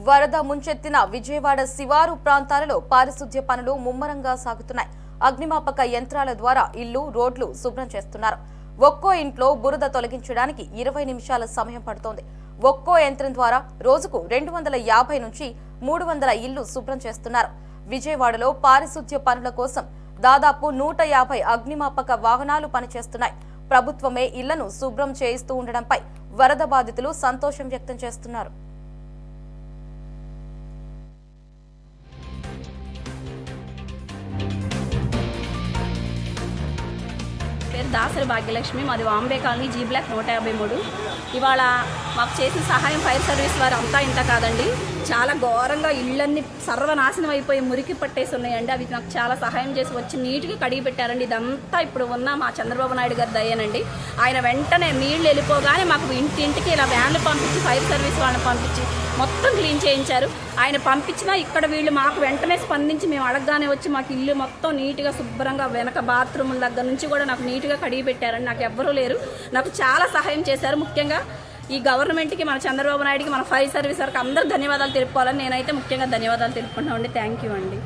వరద ముంచెత్తిన విజయవాడ శివారు ప్రాంతాలలో పారిశుద్ధ్య పనులు ముమ్మరంగా సాగుతున్నాయి. అగ్నిమాపక యంత్రాల ద్వారా ఇళ్లు, రోడ్లు శుభ్రం చేస్తున్నారు. ఒక్కో ఇంట్లో బురద తొలగించడానికి 20 నిమిషాల సమయం పడుతోంది. ఒక్కో యంత్రం ద్వారా రోజుకు 250 నుంచి 300 ఇళ్లు శుభ్రం చేస్తున్నారు. విజయవాడలో పారిశుద్ధ్య పనుల కోసం దాదాపు 150 అగ్నిమాపక వాహనాలు పనిచేస్తున్నాయి. ప్రభుత్వమే ఇళ్లను శుభ్రం చేయిస్తూ ఉండడంపై వరద బాధితులు సంతోషం వ్యక్తం చేస్తున్నారు. దాసరి భాగ్యలక్ష్మి, మాది వాంబే కాలనీ, జీ బ్లాక్ 153. ఇవాళ మాకు చేసిన సహాయం ఫైర్ సర్వీస్ వారు అంతా ఇంత కాదండి, చాలా ఘోరంగా ఇళ్ళన్నీ సర్వనాశనం అయిపోయి మురికి పట్టేసి ఉన్నాయండి. అవి నాకు చాలా సహాయం చేసి వచ్చి నీట్గా కడిగి పెట్టారండి. ఇదంతా ఇప్పుడు ఉన్న మా చంద్రబాబు నాయుడు గారి దయ్యానండి. ఆయన వెంటనే నీళ్లు వెళ్ళిపోగానే మాకు ఇంటింటికి ఇలా వ్యాన్లు పంపించి ఫైర్ సర్వీస్ వాళ్ళని పంపించి మొత్తం క్లీన్ చేయించారు. ఆయన పంపించినా ఇక్కడ వీళ్ళు మాకు వెంటనే స్పందించి మేము అడగగానే వచ్చి మాకు ఇల్లు మొత్తం నీట్గా శుభ్రంగా వెనక బాత్రూముల దగ్గర నుంచి కూడా నాకు నీట్గా కడిగి పెట్టారండి. నాకు ఎవ్వరూ లేరు, నాకు చాలా సహాయం చేశారు. ముఖ్యంగా ఈ గవర్నమెంట్కి, మన చంద్రబాబు నాయుడుకి, మన ఫైర్ సర్వీస్ వరకు అందరూ ధన్యవాదాలు తెలుపుకోవాలని నేనైతే ముఖ్యంగా ధన్యవాదాలు తెలుపుకుంటామండి. థ్యాంక్ యూ అండి.